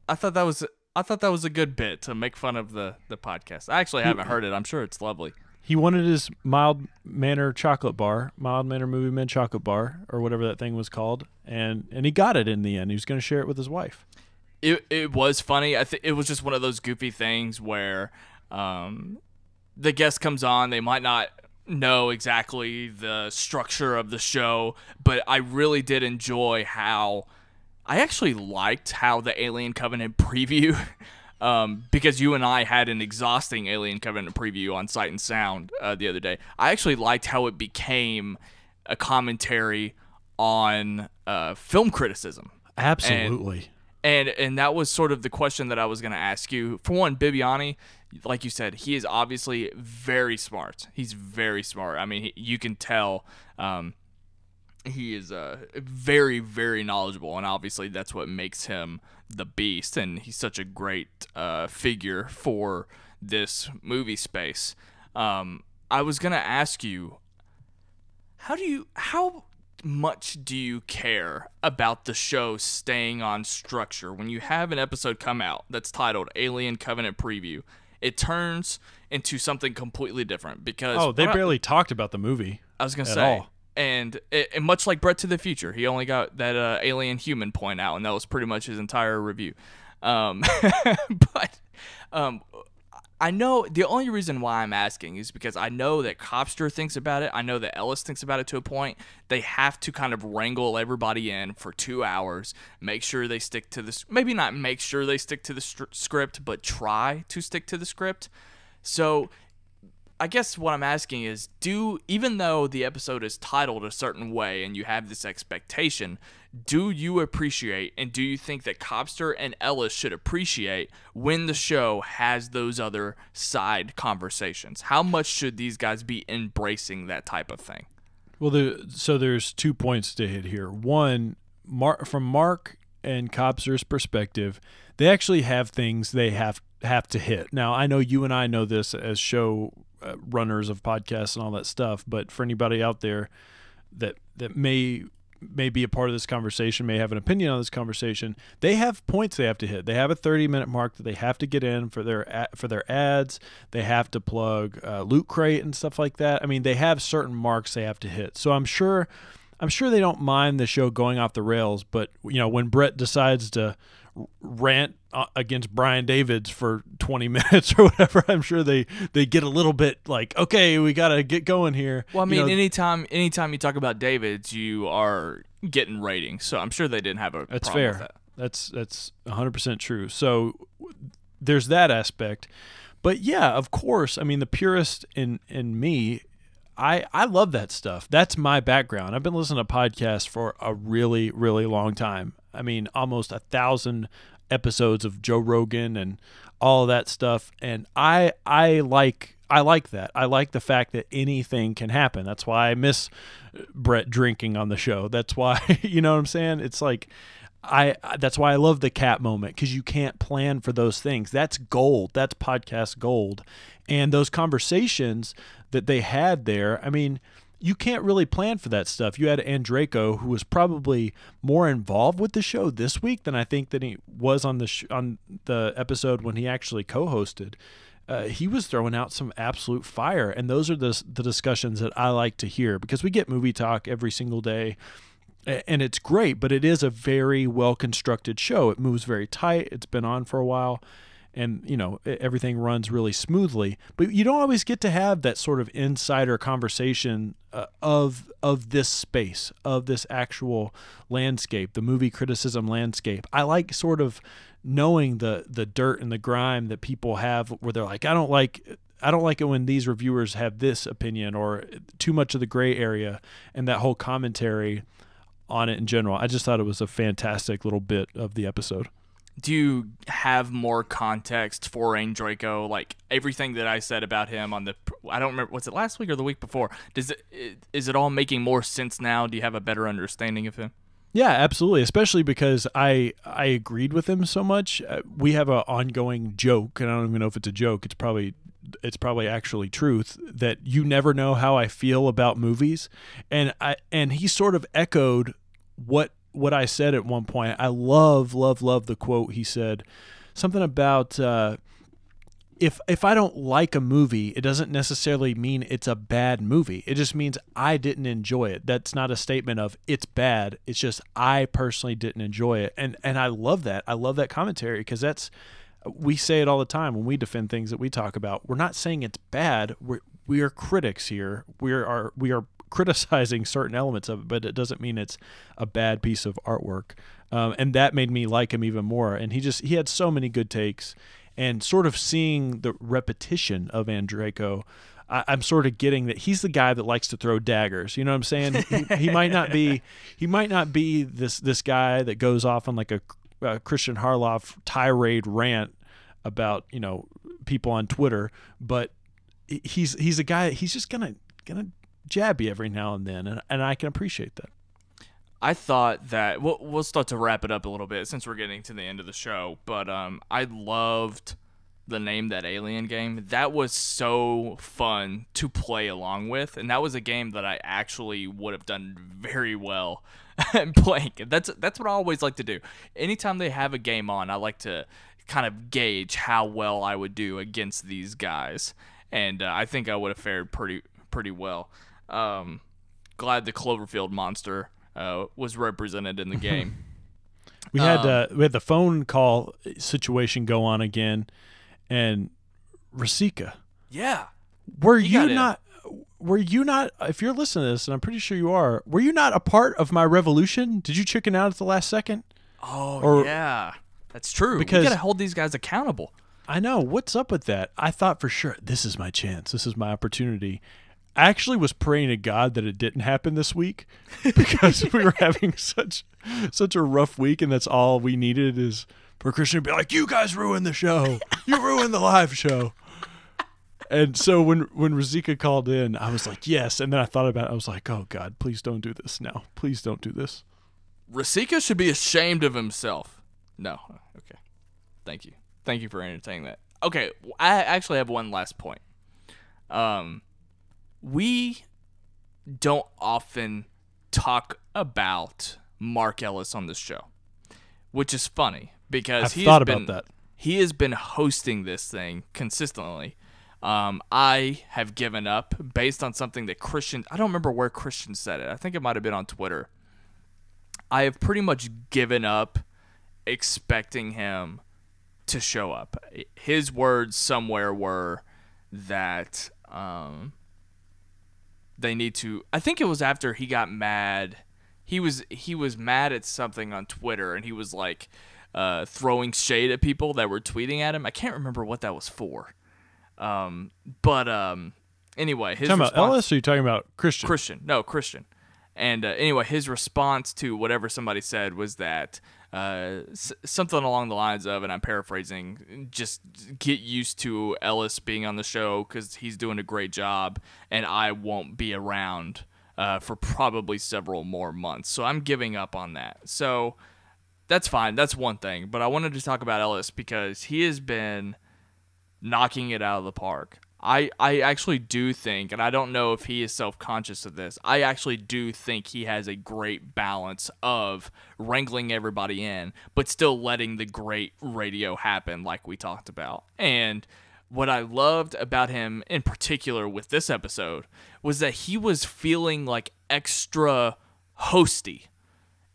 I thought that was a good bit to make fun of the podcast. I actually haven't heard it. I'm sure it's lovely. He wanted his mild manner movie men chocolate bar, or whatever that thing was called, and he got it in the end. He was going to share it with his wife. It was funny. I think it was just one of those goofy things where the guest comes on. They might not know exactly the structure of the show, but I really did enjoy how I actually liked how the Alien Covenant preview, because you and I had an exhausting Alien Covenant preview on Sight and Sound the other day. I actually liked how it became a commentary on film criticism. Absolutely. And that was sort of the question that I was going to ask you. For one, Bibbiani, like you said, he is obviously very smart. He's very smart. I mean, you can tell he is very, very knowledgeable, and obviously that's what makes him the beast, and he's such a great figure for this movie space. I was going to ask you, how much do you care about the show staying on structure? When you have an episode come out that's titled Alien Covenant Preview, it turns into something completely different because they barely talked about the movie. I was gonna say, and much like Brett to the Future, he only got that alien human point out, and that was pretty much his entire review. But I know the only reason why I'm asking is because I know that Cobbster thinks about it. I know that Ellis thinks about it to a point. They have to kind of wrangle everybody in for 2 hours, make sure they stick to this. Maybe not make sure they stick to the script, but try to stick to the script. So I guess what I'm asking is, even though the episode is titled a certain way and you have this expectation, do you appreciate and do you think that Cobbster and Ellis should appreciate when the show has those other side conversations? How much should these guys be embracing that type of thing? Well, there's 2 points to hit here. One, from Mark and Cobbster's perspective, they actually have things they have to hit. Now, I know you and I know this as show runners of podcasts and all that stuff, but for anybody out there that may be a part of this conversation, may have an opinion on this conversation, they have points they have to hit. They have a 30-minute mark that they have to get in for their ads. They have to plug Loot Crate and stuff like that. I mean, they have certain marks they have to hit. So I'm sure they don't mind the show going off the rails, but when Brett decides to rant against Brian Davids for 20 minutes or whatever, I'm sure they get a little bit like, okay, we got to get going here. Well, I mean, anytime you talk about Davids, you are getting ratings, so I'm sure they didn't have a That's problem fair. with that. That's 100% true. So there's that aspect. But yeah, of course, I mean, the purist in me, I love that stuff. That's my background. I've been listening to podcasts for a really, really long time. I mean, almost 1,000 episodes of Joe Rogan and all of that stuff. And I like that. I like the fact that anything can happen. That's why I miss Brett drinking on the show. That's why, you know what I'm saying? It's like, that's why I love the cat moment, because you can't plan for those things. That's gold. That's podcast gold. And those conversations that they had there, I mean, you can't really plan for that stuff. You had Andreyko, who was probably more involved with the show this week than I think that he was on the episode when he actually co-hosted. He was throwing out some absolute fire, and those are the discussions that I like to hear, because we get movie talk every single day, and it's great, but it is a very well-constructed show. It moves very tight. It's been on for a while, and everything runs really smoothly. But you don't always get to have that sort of insider conversation of this space, of this actual landscape, the movie criticism landscape. I like sort of knowing the dirt and the grime that people have, where they're like, I don't like it when these reviewers have this opinion, or too much of the gray area, and that whole commentary on it in general. I just thought it was a fantastic little bit of the episode. Do you have more context for Andreyko? Like everything that I said about him I don't remember, was it last week or the week before? Is it all making more sense now? Do you have a better understanding of him? Yeah, absolutely. Especially because I agreed with him so much. We have an ongoing joke, and I don't even know if it's a joke. It's probably actually truth, that you never know how I feel about movies, and he sort of echoed what what I said at one point. I love the quote. He said something about if I don't like a movie, it doesn't necessarily mean it's a bad movie. It just means I didn't enjoy it. That's not a statement of it's bad. It's just I personally didn't enjoy it. And I love that. I love that commentary because we say it all the time when we defend things that we talk about. We're not saying it's bad. We are critics here. We are criticizing certain elements of it, but it doesn't mean it's a bad piece of artwork. And that made me like him even more. And he had so many good takes. And sort of seeing the repetition of Andreyko, I'm sort of getting that he's the guy that likes to throw daggers. You know what I'm saying? He might not be this guy that goes off on like a Christian Harloff tirade rant about people on Twitter, but he's a guy. He's just gonna jab you every now and then, and I can appreciate that. I thought that we'll start to wrap it up a little bit since we're getting to the end of the show, but I loved the Name That Alien game. That was so fun to play along with, and that was a game that I actually would have done very well playing. That's what I always like to do. Anytime they have a game on, I like to kind of gauge how well I would do against these guys, and I think I would have fared pretty well. Glad the Cloverfield monster was represented in the game. We had the phone call situation go on again, and Rasika. Yeah. Were you not? If you're listening to this, and I'm pretty sure you are, were you not a part of my revolution? Did you chicken out at the last second? Oh, yeah. That's true. Because we got to hold these guys accountable. I know. What's up with that? I thought for sure, this is my chance. This is my opportunity. I actually was praying to God that it didn't happen this week because we were having such a rough week, and that's all we needed is for Christian to be like, you guys ruined the show. You ruined the live show. And so when Razika called in, I was like, yes. And then I thought about it. I was like, oh, God, please don't do this now. Please don't do this. Rasika should be ashamed of himself. No. Okay. Thank you. Thank you for entertaining that. Okay. I actually have one last point. We don't often talk about Mark Ellis on this show, which is funny because he has been hosting this thing consistently. I have given up based on something that Christian, I don't remember where Christian said it. I think it might have been on Twitter. I have pretty much given up expecting him to show up. His words somewhere were that they need to, I think it was after he got mad. He was mad at something on Twitter, and he was like throwing shade at people that were tweeting at him. I can't remember what that was for. But anyway, his talking response, about Ellis, or are you talking about Christian? Christian. And anyway, his response to whatever somebody said was that something along the lines of, and I'm paraphrasing, just get used to Ellis being on the show because he's doing a great job, and I won't be around for probably several more months. So I'm giving up on that. So that's fine. That's one thing. But I wanted to talk about Ellis because he has been knocking it out of the park. I actually do think, and I don't know if he is self-conscious of this, I actually do think he has a great balance of wrangling everybody in, but still letting the great radio happen like we talked about. And what I loved about him in particular with this episode was that he was feeling like extra hosty.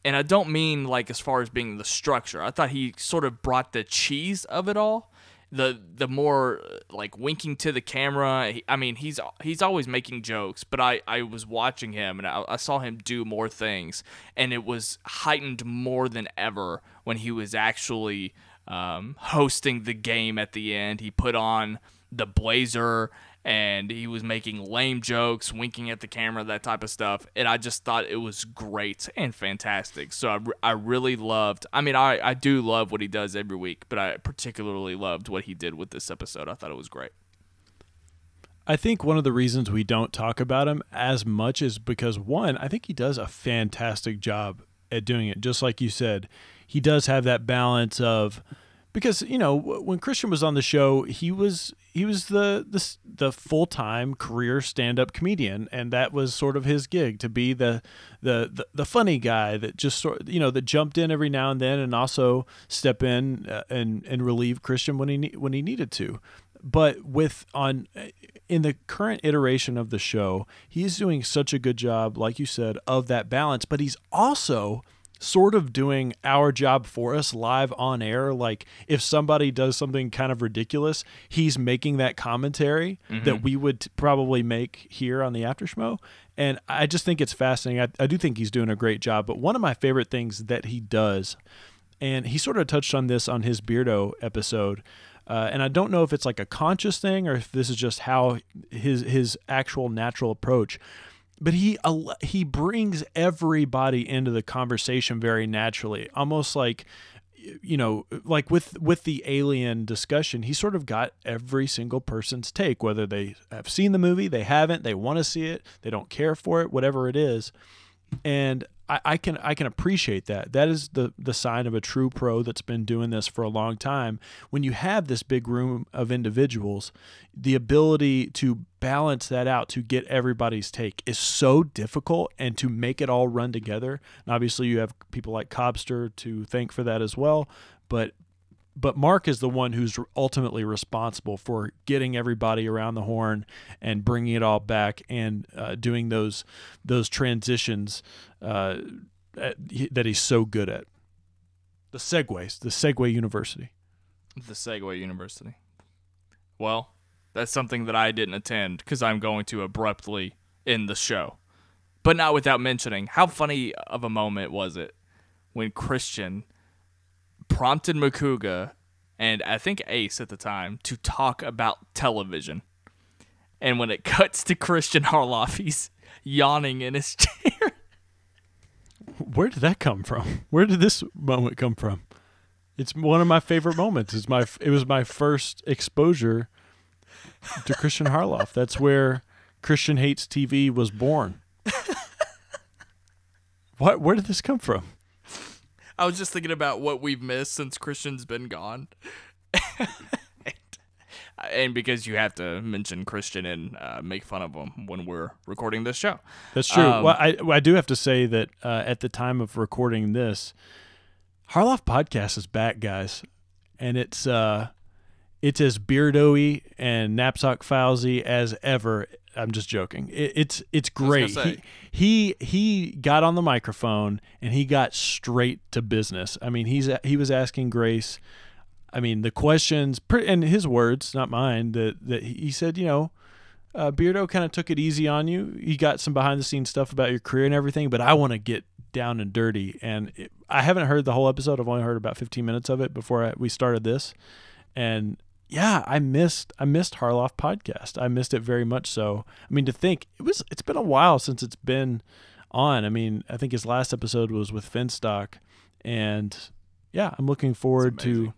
And I don't mean like as far as being the structure. I thought he sort of brought the cheese of it all. The more like winking to the camera. I mean, he's always making jokes, but I was watching him and I saw him do more things, and it was heightened more than ever when he was actually hosting the game at the end. He put on the blazer and he was making lame jokes, winking at the camera, that type of stuff. And I just thought it was great and fantastic. So I really loved, I do love what he does every week, but I particularly loved what he did with this episode. I thought it was great. I think one of the reasons we don't talk about him as much is because, one, I think he does a fantastic job at doing it. Just like you said, he does have that balance of, because when Christian was on the show, he was the full-time career stand-up comedian, and that was sort of his gig, to be the funny guy that just that jumped in every now and then, and also step in and relieve Christian when he needed to. But in the current iteration of the show, he's doing such a good job, like you said, of that balance, but he's also sort of doing our job for us live on air. Like, if somebody does something kind of ridiculous, he's making that commentary that we would probably make here on the After Schmoe. And I just think it's fascinating. I do think he's doing a great job. But one of my favorite things that he does, and he sort of touched on this on his Beardo episode, and I don't know if it's like a conscious thing or if this is just how his actual natural approach, but he brings everybody into the conversation very naturally, almost like, like with the alien discussion, he sort of got every single person's take, whether they have seen the movie, they haven't, they want to see it, they don't care for it, whatever it is. And I can appreciate that. That is the sign of a true pro that's been doing this for a long time. When you have this big room of individuals, the ability to balance that out, to get everybody's take, is so difficult, and to make it all run together. And obviously you have people like Cobbster to thank for that as well. But Mark is the one who's ultimately responsible for getting everybody around the horn and bringing it all back, and doing those transitions that he's so good at. The Segue University. The Segue University. Well, that's something that I didn't attend because I'm going to abruptly end the show. But not without mentioning, how funny of a moment was it when Christian prompted Makuga, and I think Ace at the time, to talk about television. And when it cuts to Christian Harloff, he's yawning in his chair. Where did that come from? Where did this moment come from? It's one of my favorite moments. It was my first exposure to Christian Harloff. That's where Christian Hates TV was born. Where did this come from? I was just thinking about what we've missed since Christian's been gone. And because you have to mention Christian and make fun of him when we're recording this show. That's true. Well, I do have to say that at the time of recording this, Harloff Podcast is back, guys. And it's as beardo-y and knapsack filesy as ever. I'm just joking. It's great. He got on the microphone and he got straight to business. I mean, he was asking Grace. I mean, the questions, and his words, not mine, that he said, Beardo kind of took it easy on you. You got some behind the scenes stuff about your career and everything, but I want to get down and dirty. And I haven't heard the whole episode. I've only heard about 15 minutes of it before we started this. And yeah, I missed Harloff Podcast. I missed it very much so. I mean, to think it's been a while since it's been on. I mean, I think his last episode was with Finstock, and yeah, I'm looking forward to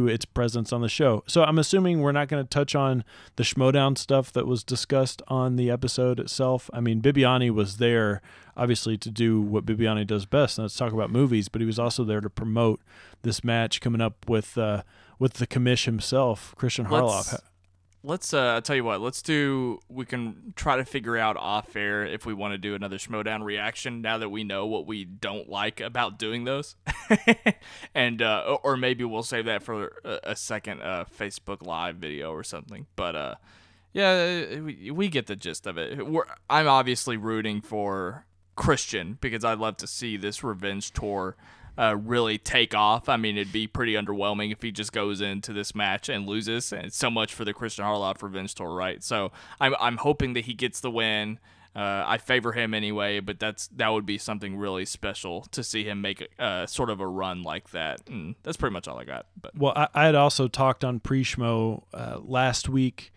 its presence on the show. So I'm assuming we're not going to touch on the Schmoedown stuff that was discussed on the episode itself. I mean, Bibbiani was there, obviously, to do what Bibbiani does best, and that's talk about movies, but he was also there to promote this match coming up with the commish himself, Christian Harloff. Let's tell you what, we can try to figure out off air if we want to do another Schmoedown reaction now that we know what we don't like about doing those. And or maybe we'll save that for a second Facebook Live video or something. But yeah, we get the gist of it. I'm obviously rooting for Christian because I'd love to see this revenge tour really take off. I mean, it'd be pretty underwhelming if he just goes into this match and loses. And so much for the Christian Harloff revenge tour, right? So I'm hoping that he gets the win. I favor him anyway, but that would be something really special to see him make sort of a run like that. And that's pretty much all I got. But well, I had also talked on pre-Schmoe last week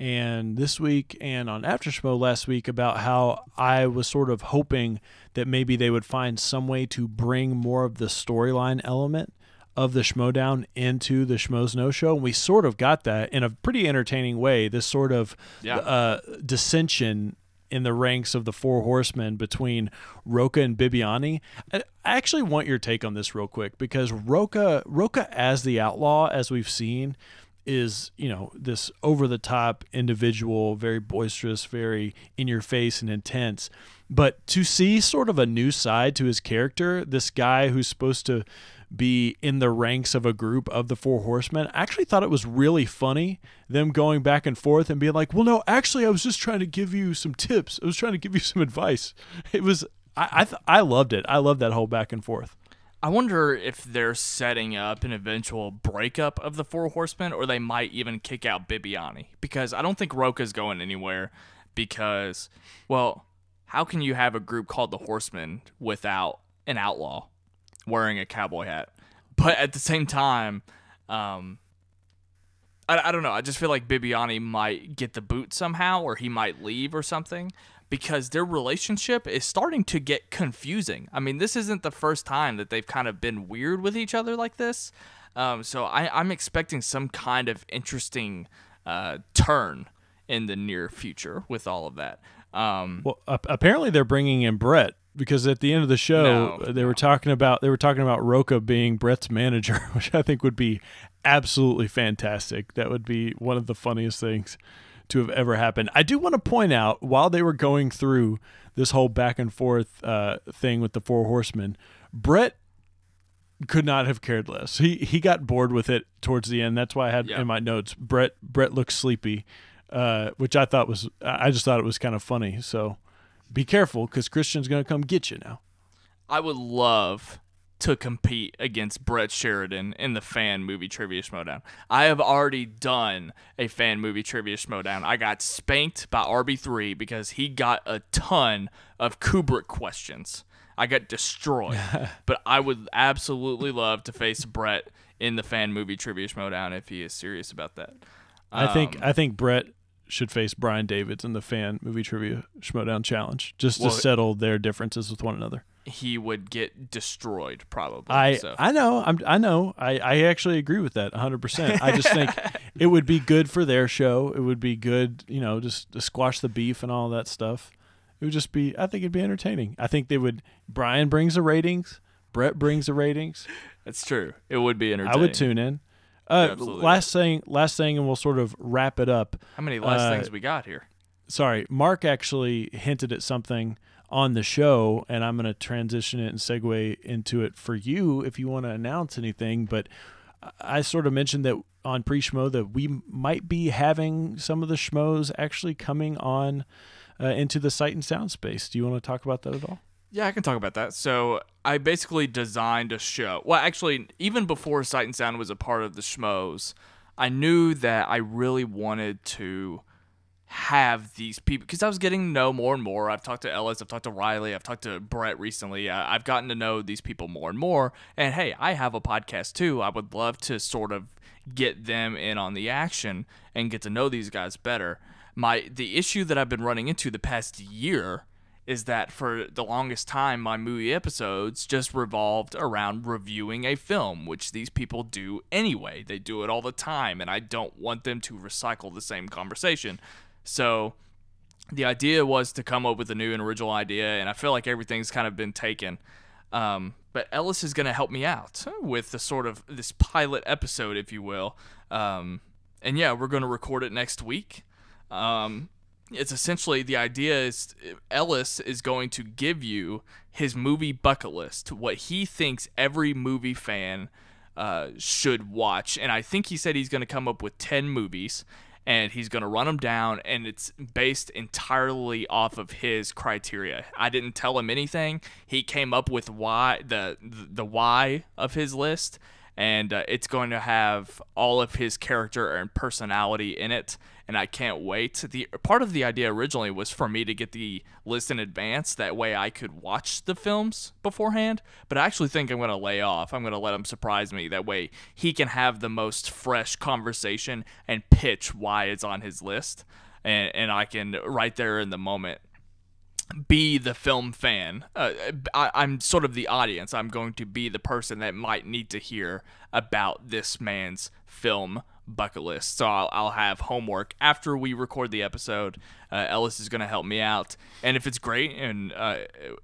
and this week, and on After Schmoe last week, about how I was sort of hoping that maybe they would find some way to bring more of the storyline element of the Schmoedown into the Schmoes Know Show. And we sort of got that in a pretty entertaining way, this sort of dissension in the ranks of the Four Horsemen between Rocha and Bibbiani. I actually want your take on this real quick, because Rocha as the outlaw, as we've seen, is, this over-the-top individual, very boisterous, very in-your-face and intense. But to see sort of a new side to his character, this guy who's supposed to be in the ranks of a group of the Four Horsemen, I actually thought it was really funny, them going back and forth and being like, well, no, actually, I was just trying to give you some tips. I was trying to give you some advice. It was, I loved it. I loved that whole back and forth. I wonder if they're setting up an eventual breakup of the Four Horsemen, or they might even kick out Bibbiani, because I don't think Rocha's going anywhere, because, well, how can you have a group called the Horsemen without an outlaw wearing a cowboy hat? But at the same time, I don't know. I just feel like Bibbiani might get the boot somehow, or he might leave or something, because their relationship is starting to get confusing. I mean, this isn't the first time that they've kind of been weird with each other like this. So I'm expecting some kind of interesting turn in the near future with all of that. Well, apparently they're bringing in Brett, because at the end of the show they were talking about Rocha being Brett's manager, which I think would be absolutely fantastic. That would be one of the funniest things to have ever happened. I do want to point out, while they were going through this whole back and forth thing with the Four Horsemen, Brett could not have cared less. He got bored with it towards the end. That's why I had in my notes, Brett looks sleepy, which I just thought it was kind of funny. So be careful, because Christian's going to come get you now. I would love to compete against Brett Sheridan in the fan movie trivia Schmoedown. I have already done a fan movie trivia Schmoedown. I got spanked by RB3 because he got a ton of Kubrick questions. I got destroyed. But I would absolutely love to face Brett in the fan movie trivia Schmoedown if he is serious about that. I think Brett should face Brian Davids in the fan movie trivia Schmoedown challenge, just to settle their differences with one another. He would get destroyed, probably. I know. I actually agree with that 100%. I just think it would be good for their show. It would be good, just to squash the beef and all that stuff. It would just be, I think it'd be entertaining. I think Brian brings the ratings. Brett brings the ratings. That's true. It would be entertaining. I would tune in. Last thing, and we'll sort of wrap it up. How many last things we got here? Sorry, Mark actually hinted at something on the show, and I'm going to transition it and segue into it for you if you want to announce anything. But I sort of mentioned that on pre-Schmoe that we might be having some of the Schmoes actually coming on into the Sight and Sound space. Do you want to talk about that at all? Yeah, I can talk about that. So I basically designed a show. Well, actually, even before Sight and Sound was a part of the Schmoes, I knew that I really wanted to have these people, because I was getting to know more and more. I've talked to Ellis, I've talked to Riley, I've talked to Brett recently. I've gotten to know these people more and more. And hey, I have a podcast too. I would love to sort of get them in on the action and get to know these guys better. The issue that I've been running into the past year is that for the longest time, my movie episodes just revolved around reviewing a film, which these people do anyway. They do it all the time, and I don't want them to recycle the same conversation. So the idea was to come up with a new and original idea, and I feel like everything's kind of been taken. But Ellis is going to help me out with the sort of this pilot episode, if you will. And yeah, we're going to record it next week. It's essentially, the idea is Ellis is going to give you his movie bucket list, what he thinks every movie fan should watch. And I think he said he's going to come up with 10 movies, and he's going to run them down, and it's based entirely off of his criteria. I didn't tell him anything. He came up with the why of his list, and it's going to have all of his character and personality in it, and I can't wait. Part of the idea originally was for me to get the list in advance, that way I could watch the films beforehand, but I actually think I'm going to lay off. I'm going to let him surprise me. That way he can have the most fresh conversation and pitch why it's on his list, and I can, right there in the moment, be the film fan. I'm sort of the audience. I'm going to be the person that might need to hear about this man's film bucket list. So I'll have homework after we record the episode. Ellis is going to help me out, and if it's great and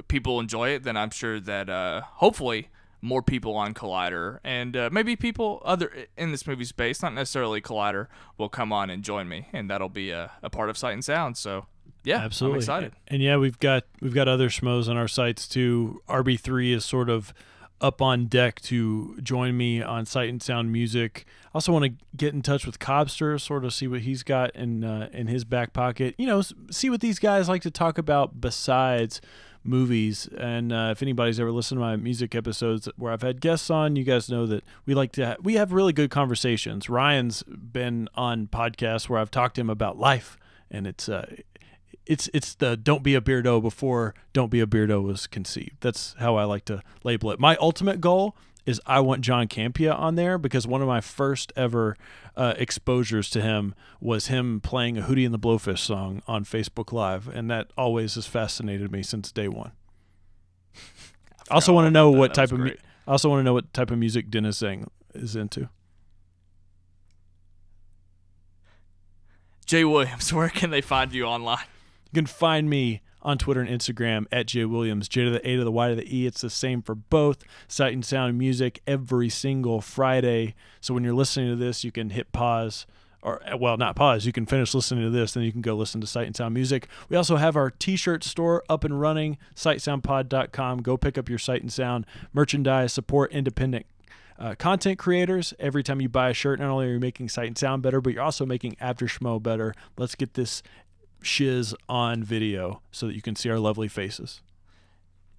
people enjoy it, then I'm sure that hopefully more people on Collider and maybe people other in this movie space, not necessarily Collider, will come on and join me, and that'll be a part of Sight and Sound. So yeah, absolutely. I'm excited. And yeah, we've got other schmoes on our sites too. RB3 is sort of up on deck to join me on Sight and Sound Music. I also want to get in touch with Cobbster, sort of see what he's got in his back pocket. You know, see what these guys like to talk about besides movies. And if anybody's ever listened to my music episodes where I've had guests on, you guys know that we have really good conversations. Ryan's been on podcasts where I've talked to him about life, and it's the don't be a beardo before don't be a beardo was conceived. That's how I like to label it. My ultimate goal is I want John Campea on there, because one of my first ever exposures to him was him playing a Hootie and the Blowfish song on Facebook Live, and that always has fascinated me since day one. I also want to know what type of music Dennis Zhang is into. Jaye Williams, where can they find you online? You can find me on Twitter and Instagram at Jaye Williams, J to the A to the Y to the E. It's the same for both. Sight and Sound Music every single Friday. So when you're listening to this, you can hit pause, or well, not pause. You can finish listening to this, then you can go listen to Sight and Sound Music. We also have our T-shirt store up and running, sightsoundpod.com. Go pick up your Sight and Sound merchandise. Support independent content creators. Every time you buy a shirt, not only are you making Sight and Sound better, but you're also making After Schmoe better. Let's get this shiz on video so that you can see our lovely faces.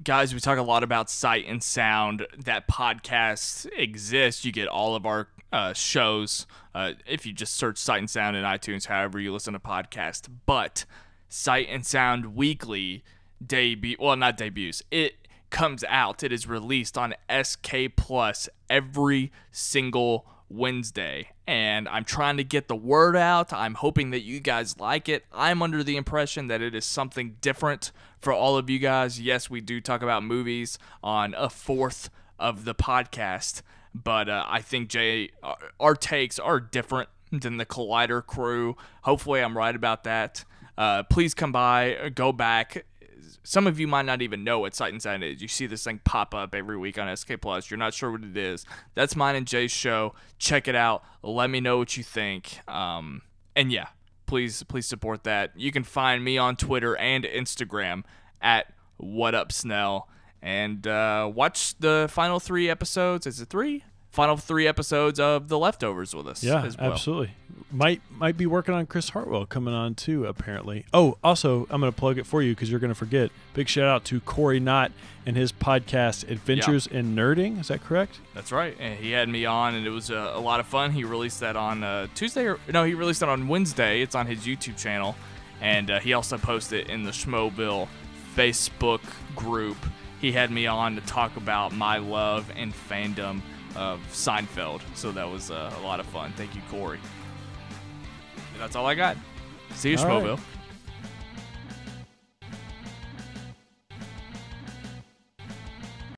Guys, we talk a lot about Sight and Sound. That podcast exists. You get all of our shows if you just search Sight and Sound in iTunes, however you listen to podcasts. But Sight and Sound Weekly not debuts. It comes out. It is released on SK Plus every single Wednesday, and I'm trying to get the word out. I'm hoping that you guys like it. I'm under the impression that it is something different for all of you guys. Yes, we do talk about movies on a fourth of the podcast, but I think our takes are different than the Collider crew. Hopefully I'm right about that. Please come by, go back. Some of you might not even know what Sight and Sound is. You see this thing pop up every week on SK Plus. You're not sure what it is. That's mine and Jay's show. Check it out. Let me know what you think. And yeah, please support that. You can find me on Twitter and Instagram at WhatUpSnell. And watch the final 3 episodes. Is it 3? Final 3 episodes of The Leftovers with us. Yeah, as well. Absolutely. Might be working on Chris Hartwell coming on too, apparently. Oh, also, I'm going to plug it for you because you're going to forget. Big shout out to Corey Knott and his podcast, Adventures in Nerding. Is that correct? That's right. And he had me on, and it was a lot of fun. He released that on Tuesday. He released it on Wednesday. It's on his YouTube channel. And he also posted it in the Schmoeville Facebook group. He had me on to talk about my love and fandom of Seinfeld. So that was a lot of fun. Thank you, Corey. And that's all I got. See you, Schmoeville. Right.